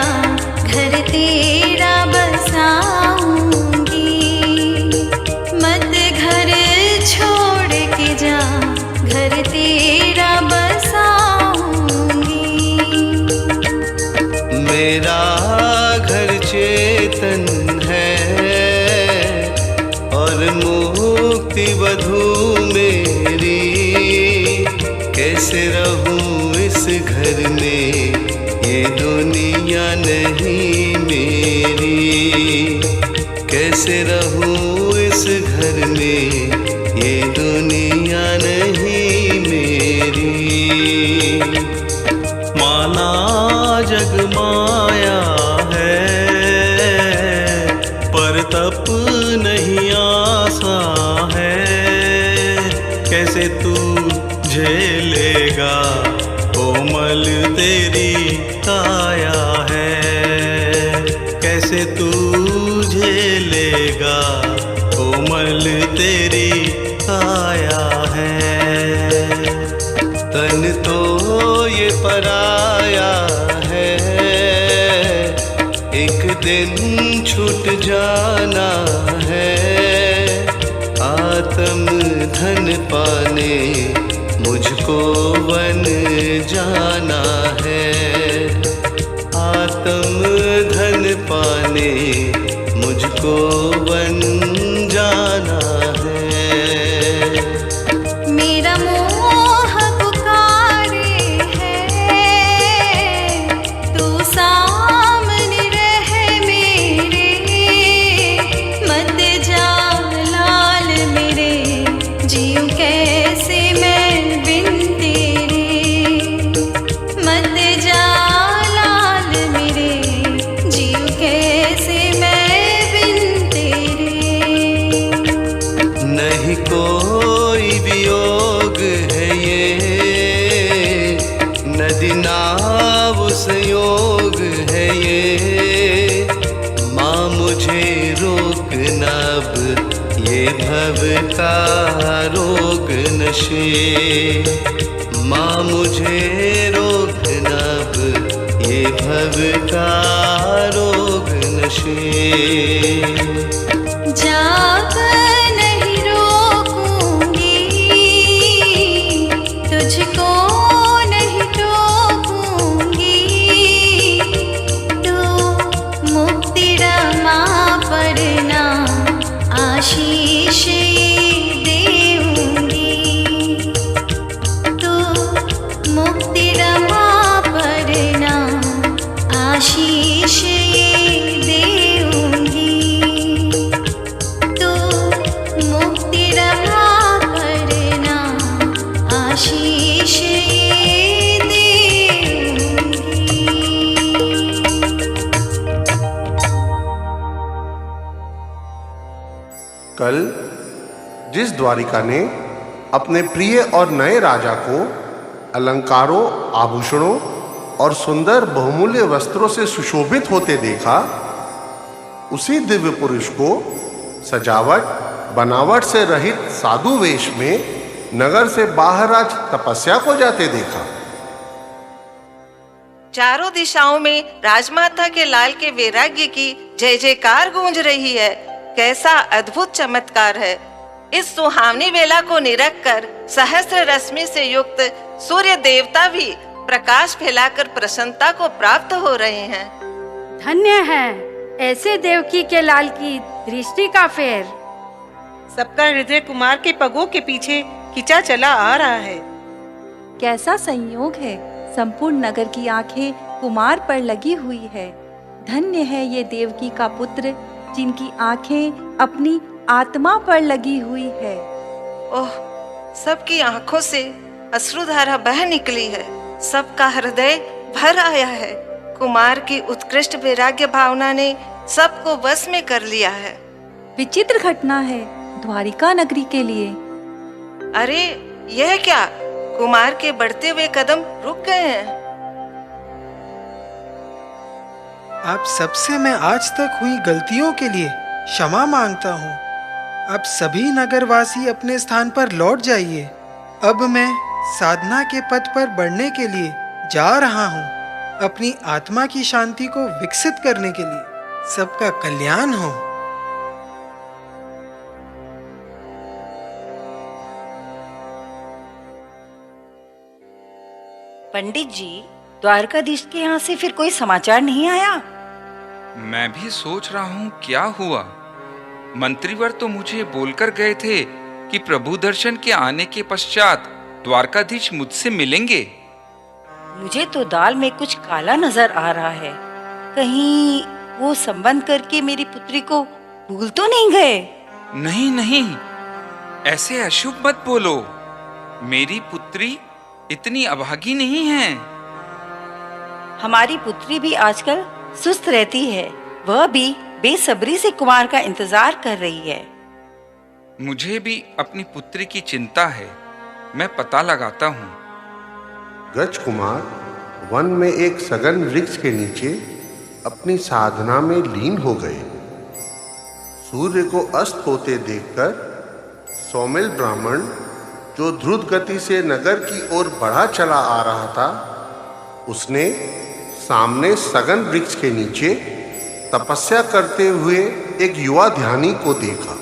घर तेरा बसाऊंगी, मत घर छोड़ के जा, घर तेरा बसाऊंगी। मेरा घर चेतन है और मुक्ति वधू मेरी, कैसे रहूं इस घर में, ये दुनिया नहीं मेरी, कैसे रहूं इस घर में, ये दुनिया नहीं मेरी। माना जग माया है, पर तप नहीं आसा है, कैसे तू झेलेगा, कोमल तेरी काया है, कैसे तू झेलेगा, कोमल तेरी काया है। तन तो ये पराया है, एक दिन छूट जाना है, आत्म धन पाने मुझको वन जाना है, आत्म धन पाने मुझको वन जाना है। भव का रोग नशे, माँ मुझे रोक नब ये भव का रोग नशे। जाप नहीं रोकूंगी, तुझको नहीं टोकूंगी, तू मुक्ति रमा पड़ना आशीष देऊंगी, तू मुक्ति रमा पड़ना आशीष देऊंगी, तू मुक्ति रमा पड़ना आशीष देऊंगी। कल जिस द्वारिका ने अपने प्रिय और नए राजा को अलंकारों, आभूषणों और सुंदर बहुमूल्य वस्त्रों से सुशोभित होते देखा, उसी दिव्य पुरुष को सजावट बनावट से रहित साधु वेश में नगर से बाहर आज तपस्या को जाते देखा। चारों दिशाओं में राजमाता के लाल के वैराग्य की जय जयकार गूंज रही है। कैसा अद्भुत चमत्कार है। इस सुहावनी वेला को निरख कर सहस्र रश्मि से युक्त सूर्य देवता भी प्रकाश फैलाकर प्रसन्नता को प्राप्त हो रहे हैं। धन्य है ऐसे देवकी के लाल की दृष्टि का फेर। सबका हृदय कुमार के पगों के पीछे खिंचा चला आ रहा है। कैसा संयोग है, संपूर्ण नगर की आंखें कुमार पर लगी हुई है। धन्य है ये देवकी का पुत्र जिनकी आंखें अपनी आत्मा पर लगी हुई है। ओह, सबकी आंखों से अश्रुधारा बह निकली है, सबका हृदय भर आया है। कुमार की उत्कृष्ट वैराग्य भावना ने सबको वश में कर लिया है। विचित्र घटना है द्वारिका नगरी के लिए। अरे यह क्या, कुमार के बढ़ते हुए कदम रुक गए हैं। आप सबसे मैं आज तक हुई गलतियों के लिए क्षमा मांगता हूँ। अब सभी नगरवासी अपने स्थान पर लौट जाइए। अब मैं साधना के पथ पर बढ़ने के लिए जा रहा हूँ, अपनी आत्मा की शांति को विकसित करने के लिए। सबका कल्याण हो। पंडित जी, द्वारकाधीश के यहाँ से फिर कोई समाचार नहीं आया? मैं भी सोच रहा हूँ क्या हुआ। मंत्रीवर तो मुझे बोलकर गए थे कि प्रभु दर्शन के आने के पश्चात द्वारकाधीश मुझसे मिलेंगे। मुझे तो दाल में कुछ काला नजर आ रहा है। कहीं वो संबंध करके मेरी पुत्री को भूल तो नहीं गए? नहीं नहीं, ऐसे अशुभ मत बोलो। मेरी पुत्री इतनी अभागी नहीं है। हमारी पुत्री भी आजकल सुस्त रहती है। वह भी बेसब्री से कुमार का इंतजार कर रही है। मुझे भी अपनी पुत्री की चिंता है। मैं पता लगाता हूँ। गज कुमार वन में एक सघन वृक्ष के नीचे अपनी साधना में लीन हो गए। सूर्य को अस्त होते देखकर सौमिल ब्राह्मण, जो द्रुत गति से नगर की ओर बढ़ा चला आ रहा था, उसने सामने सघन वृक्ष के नीचे तपस्या करते हुए एक युवा ध्यानी को देखा।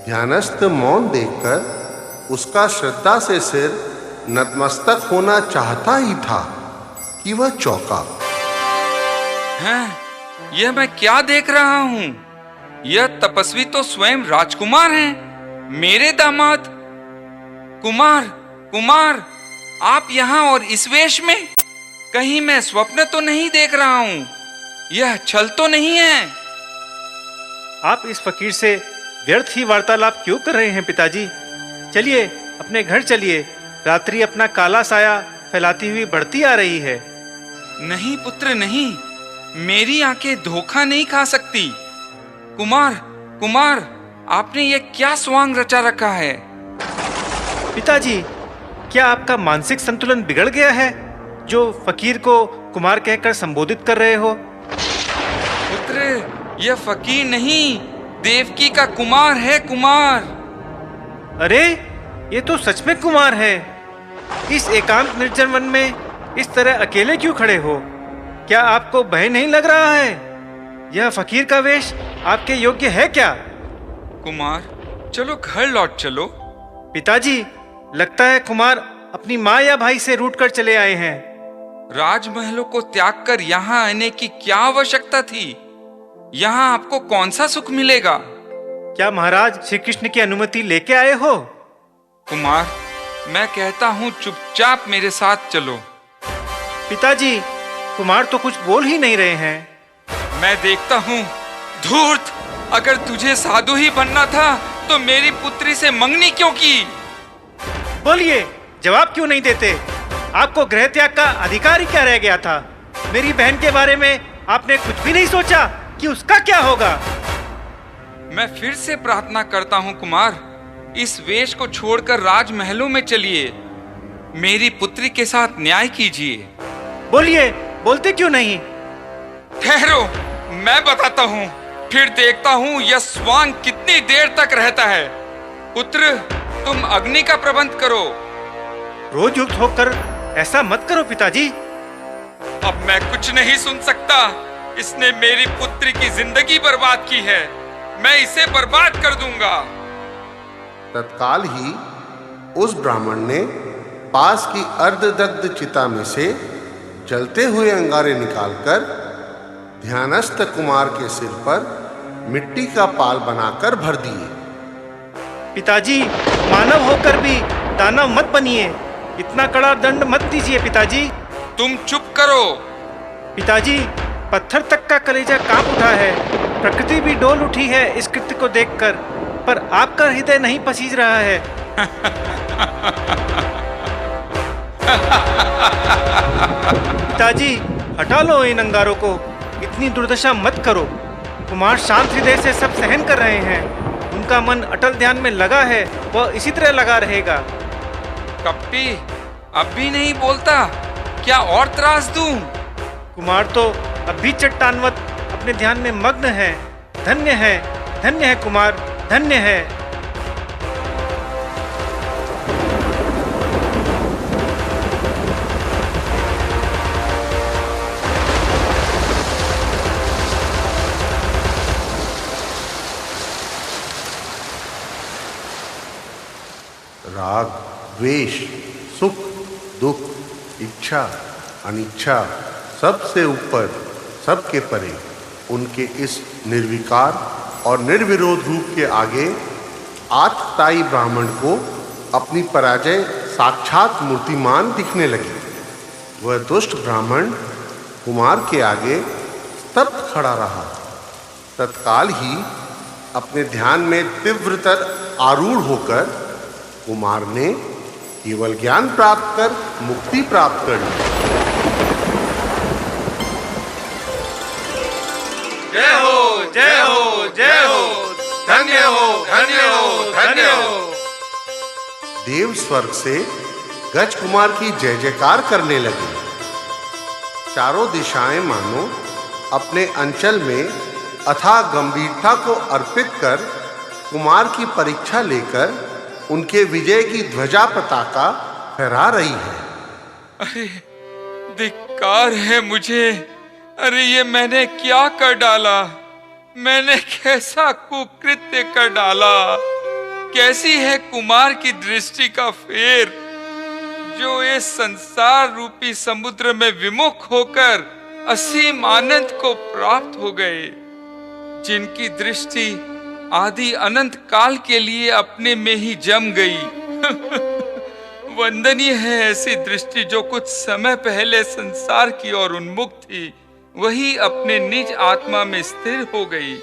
ध्यानस्थ मौन देखकर उसका श्रद्धा से सिर नतमस्तक होना चाहता ही था कि वह चौंका। हैं? यह मैं क्या देख रहा हूँ? यह तपस्वी तो स्वयं राजकुमार हैं, मेरे दामाद। कुमार, कुमार, आप यहाँ और इस वेश में? कहीं मैं स्वप्न तो नहीं देख रहा हूँ? यह छल तो नहीं है? आप इस फकीर से व्यर्थ ही वार्तालाप क्यों कर रहे हैं पिताजी? चलिए अपने घर चलिए। रात्रि अपना काला साया फैलाती हुई बढ़ती आ रही है। नहीं पुत्र नहीं, मेरी आंखें धोखा नहीं खा सकती। कुमार, कुमार, आपने ये क्या स्वांग रचा रखा है? पिताजी, क्या आपका मानसिक संतुलन बिगड़ गया है जो फकीर को कुमार कहकर संबोधित कर रहे हो? पुत्र, यह फकीर नहीं, देवकी का कुमार है, कुमार। अरे ये तो सच में कुमार है। इस एकांत निर्जन वन में इस तरह अकेले क्यों खड़े हो? क्या आपको भय नहीं लग रहा है? यह फकीर का वेश आपके योग्य है क्या? कुमार, चलो घर लौट चलो। पिताजी, लगता है कुमार अपनी माँ या भाई से रूठ कर चले आए हैं। राजमहलों को त्याग कर यहाँ आने की क्या आवश्यकता थी? यहाँ आपको कौन सा सुख मिलेगा? क्या महाराज श्री कृष्ण की अनुमति लेके आए हो? कुमार, मैं कहता हूँ चुपचाप मेरे साथ चलो। पिताजी, कुमार तो कुछ बोल ही नहीं रहे हैं। मैं देखता हूँ। धूर्त, अगर तुझे साधु ही बनना था तो मेरी पुत्री से मंगनी क्यों की? बोलिए, जवाब क्यों नहीं देते? आपको गृह त्याग का अधिकार ही क्या रह गया था? मेरी बहन के बारे में आपने कुछ भी नहीं सोचा कि उसका क्या होगा? मैं फिर से प्रार्थना करता हूँ कुमार, इस वेश को छोड़कर राजमहलों में चलिए। मेरी पुत्री के साथ न्याय कीजिए। बोलिए, बोलते क्यों नहीं? ठहरो, मैं बताता हूँ। फिर देखता हूँ यह स्वांग कितनी देर तक रहता है। पुत्र, तुम अग्नि का प्रबंध करो। रोज युक्त होकर ऐसा मत करो पिताजी। अब मैं कुछ नहीं सुन सकता। इसने मेरी पुत्री की जिंदगी बर्बाद की है। मैं इसे बर्बाद कर दूंगा। तत्काल ही उस ब्राह्मण ने पास की अर्धदग्ध चिता में से जलते हुए अंगारे निकालकर ध्यानस्थ कुमार के सिर पर मिट्टी का पाल बनाकर भर दिए। पिताजी, मानव होकर भी दानव मत बनिए। इतना कड़ा दंड मत दीजिए पिताजी। तुम चुप करो। पिताजी, पत्थर तक का कलेजा कांप उठा है। प्रकृति भी डोल उठी है इस कृत्य को देखकर, पर आपका हृदय नहीं पसीज रहा है। पिताजी, हटा लो इन अंगारों को। इतनी दुर्दशा मत करो। कुमार शांत हृदय से सब सहन कर रहे हैं। उनका मन अटल ध्यान में लगा है, वह इसी तरह लगा रहेगा। कपटी, अब भी नहीं बोलता? क्या और त्रास दूं? कुमार तो अब भी चट्टानवत अपने ध्यान में मग्न है। धन्य है कुमार, धन्य है। राग, द्वेष, सुख, दुख, इच्छा, अनिच्छा, सबसे ऊपर, सबके परे उनके इस निर्विकार और निर्विरोध रूप के आगे आतताई ब्राह्मण को अपनी पराजय साक्षात मूर्तिमान दिखने लगी। वह दुष्ट ब्राह्मण कुमार के आगे स्तब्ध खड़ा रहा। तत्काल ही अपने ध्यान में तीव्रतर आरूढ़ होकर कुमार ने केवल ज्ञान प्राप्त कर मुक्ति प्राप्त कर ली। जय हो, जय हो, जय हो। धन्य हो, धन्य हो, धन्य हो। देव स्वर्ग से गज कुमार की जय जयकार करने लगे। चारों दिशाएं मानो अपने अंचल में अथाह गंभीरता को अर्पित कर कुमार की परीक्षा लेकर उनके विजय की ध्वजा पताका फहरा रही है। अरे धिक्कार है मुझे। अरे ये मैंने क्या कर डाला? मैंने कैसा कुकृत्य कर डाला? कैसी है कुमार की दृष्टि का फेर, जो इस संसार रूपी समुद्र में विमुख होकर असीम आनंद को प्राप्त हो गए। जिनकी दृष्टि आदि अनंत काल के लिए अपने में ही जम गई। वंदनीय है ऐसी दृष्टि जो कुछ समय पहले संसार की ओर उन्मुख थी, वही अपने निज आत्मा में स्थिर हो गई।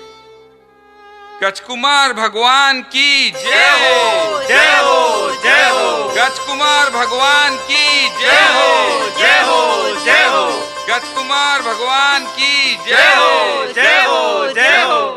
गजकुमार भगवान की जय हो, जय हो, जय हो। गजकुमार भगवान की जय हो, जय हो, जय हो। गजकुमार भगवान की जय हो, जय हो, जय हो।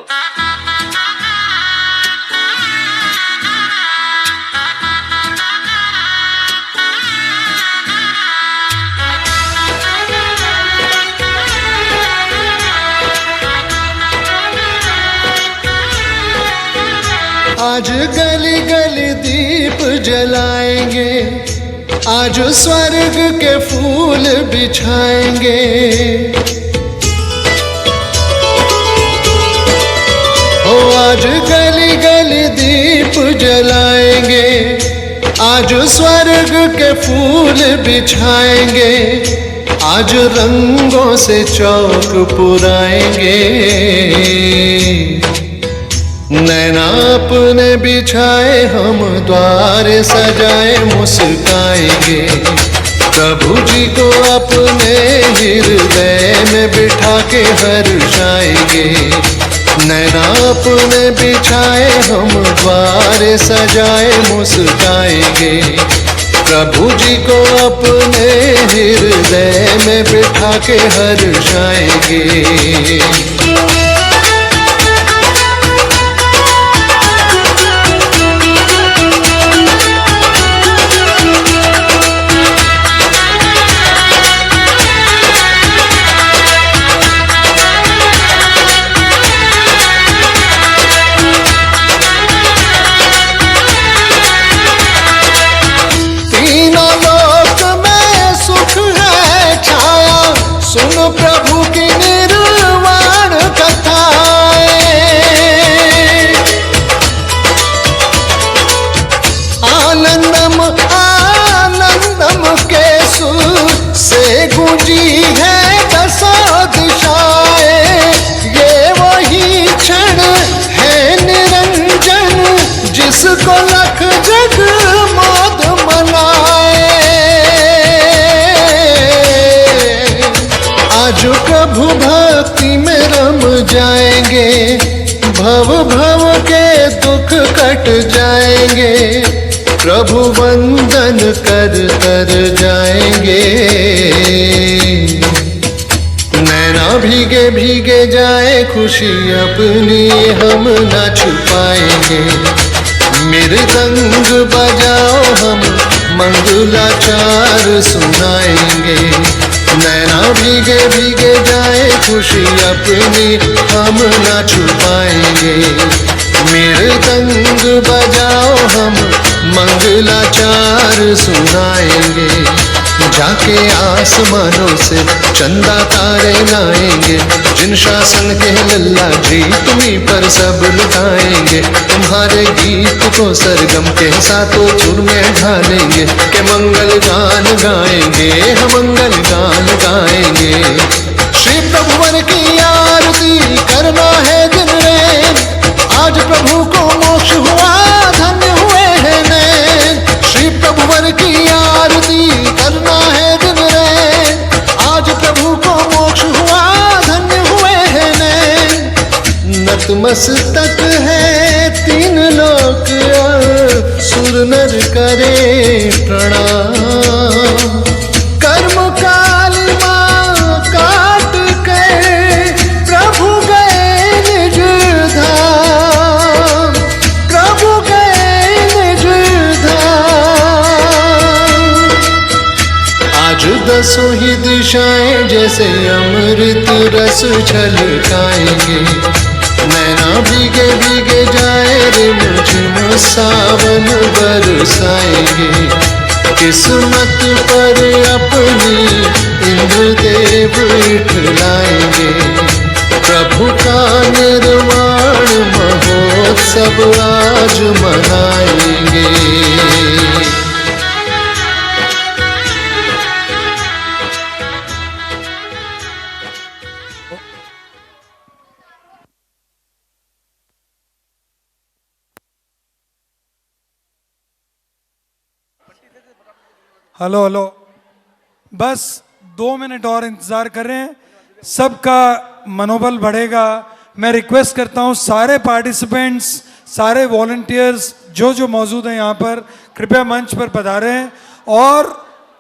आज गली गली दीप जलाएंगे, आज स्वर्ग के फूल बिछाएंगे। ओ आज गली गली दीप जलाएंगे, आज स्वर्ग के फूल बिछाएंगे, आज रंगों से चौक पुराएंगे। नैना अपने बिछाए हम द्वार सजाए मुस्काएंगे, प्रभु जी को अपने हृदय में बिठा के हर्षाएंगे। नैना अपने बिछाए हम द्वार सजाए मुस्काएंगे, प्रभु जी को अपने हृदय में बिठा के हर्षाएंगे। सुन प्रभु की निर्वाण कथाएं, आनंदम आनंदम के सुर से गूंजी है दसों दिशाएं। ये वही क्षण है निरंजन जिसको लख जग मौत मनाए। आज प्रभु भक्ति में रम जाएंगे, भव भव के दुख कट जाएंगे, प्रभु वंदन कर तर जाएंगे। नैना भीगे भीगे जाए खुशी अपनी हम न छुपाएंगे, मृदंग बजाओ हम मंगलाचार सुनाएंगे। नैना भीगे भीगे जाए खुशी अपनी हम न छुपाएंगे, मृदंग बजाओ हम मंगलाचार सुनाएंगे। जाके आसमानों से चंदा तारे लाएंगे, जिन शासन के लल्ला जी तुम्हीं पर सब लुटाएंगे। तुम्हारे गीत को सरगम के साथों सुर में ढालेंगे, के मंगल गान गाएंगे हम मंगल गान गाएंगे। श्री प्रभुवर की आरती करना है दिन रैन, आज प्रभु को मोक्ष हुआ धन्य हुए हैं नैन। श्री प्रभुवर की आरती करना है दिन रैन, आज प्रभु को मोक्ष हुआ धन्य हुए हैं नैन। नतमस्तक है तीन लोक सुर नर करे प्रणाम। कर्म काली माँ काट कर प्रभु गए निज धाम, प्रभु गए निज धाम। आज दसों ही दिशाएं जैसे अमृत रस छलकाएंगे, नैना भीगे भीगे जाए रिमझिम सावन बरसाएंगे। किस्मत पर अपनी इंद्रदेव इठलाएंगे, प्रभु का निर्वाण महोत्सव आज मनाएंगे। हेलो हेलो, बस 2 मिनट और इंतज़ार कर रहे हैं, सबका मनोबल बढ़ेगा। मैं रिक्वेस्ट करता हूं सारे पार्टिसिपेंट्स, सारे वॉलंटियर्स जो मौजूद हैं यहाँ पर, कृपया मंच पर पधारें। और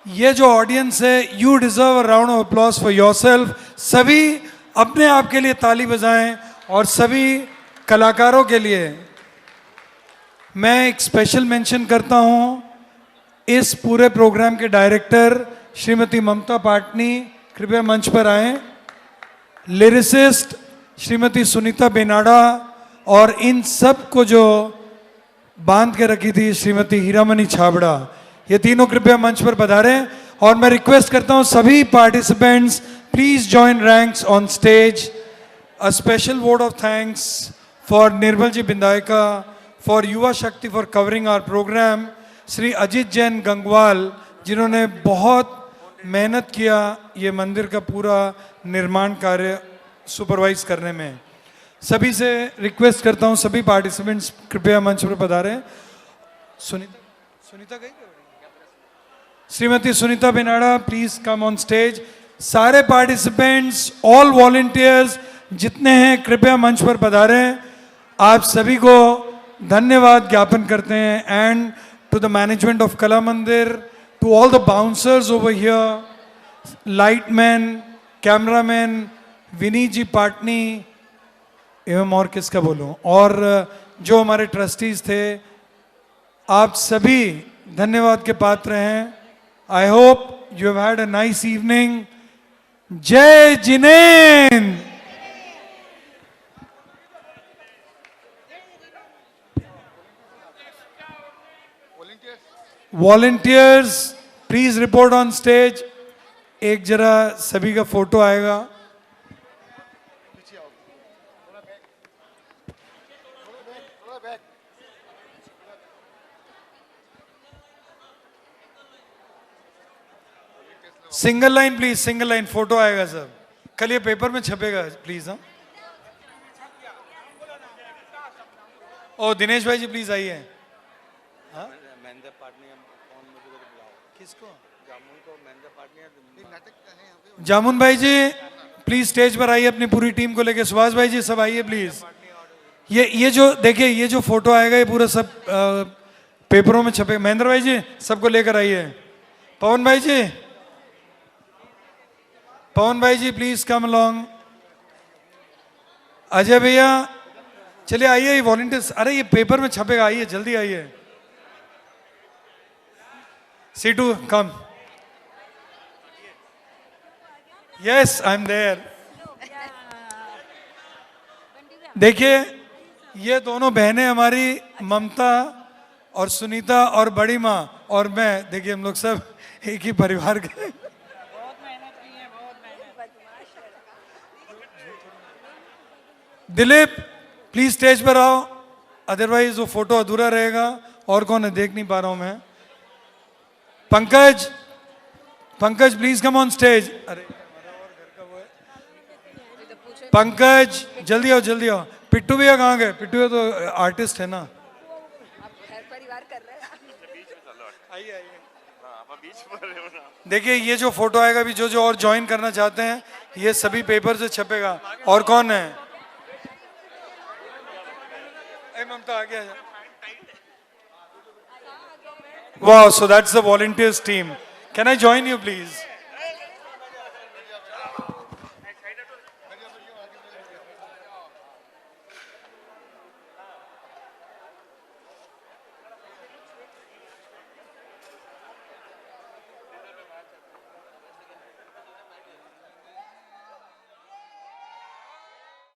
ये जो ऑडियंस है, you deserve a round of applause for yourself. सभी अपने आप के लिए ताली बजाएं और सभी कलाकारों के लिए मैं एक स्पेशल मेंशन करता हूं इस पूरे प्रोग्राम के डायरेक्टर श्रीमती ममता पाटनी, कृपया मंच पर आएं। लिरिसिस्ट श्रीमती सुनीता बेनाडा, और इन सब को जो बांध के रखी थी श्रीमती हीरामणि छाबड़ा। ये तीनों कृपया मंच पर पधारें और मैं रिक्वेस्ट करता हूं सभी participants please join ranks on stage. A special word of thanks for Nirmal ji Bindayaka, for Yuva Shakti for covering our programme, Shri Ajit Jain Gangwal जिन्होंने बहुत मेहनत किया ये मंदिर का पूरा निर्माण कार्य सुपरवाइज करने में। सभी से रिक्वेस्ट करता हूं सभी पार्टिसिपेंट्स कृपया मंच पर पधारें। सुनीता गई, Shrimati Sunita Benada please come on stage. सारे पार्टिसिपेंट्स, ऑल वॉलंटियर्स जितने हैं कृपया मंच पर पधारें। आप सभी को धन्यवाद ज्ञापन करते हैं and to the management of Kala Mandir, to all the bouncers over here, lightmen, cameramen, Vineet जी पाटनी एवं और किसका बोलूं, और जो हमारे ट्रस्टीज थे, आप सभी धन्यवाद के पात्र हैं। I hope you have had a nice evening. जय Jinendra. Volunteers please report on stage. एक जरा सभी का फोटो आएगा। Single line please, single line photo आएगा सब। कल ये पेपर में छपेगा प्लीज। हाँ, ओ दिनेश भाई जी प्लीज आइए। जामुन भाई जी प्लीज स्टेज पर आइए अपनी पूरी टीम को लेके। सुभाष भाई जी सब आइए प्लीज। ये जो देखिए ये जो फोटो आएगा ये पूरा सब पेपरों में छपेगा। महेंद्र भाई जी सबको लेकर आइए। पवन भाई जी प्लीज कम अलोंग। अजय भैया चलिए आइए, वॉलंटियर्स, अरे ये पेपर में छपेगा, आइए जल्दी आइए। C2 come. Yes I am there. देखिए ये दोनों बहनें हमारी ममता और सुनीता और बड़ी माँ और मैं, देखिए हम लोग सब एक ही परिवार के। दिलीप प्लीज स्टेज पर आओ, अदरवाइज वो फोटो अधूरा रहेगा। और कौन है देख नहीं पा रहा हूं मैं। Pankaj please come on stage. अरे पंकज जल्दी आओ, जल्दी आओ। पिट्टू भैया कहाँ गए? पिट्टू भैया तो आर्टिस्ट है ना। देखिए ये जो फोटो आएगा अभी, जो और ज्वाइन करना चाहते हैं ये सभी पेपर से छपेगा। और कौन है? ममता आ गया। Wow, so that's the volunteers team. Can I join you please?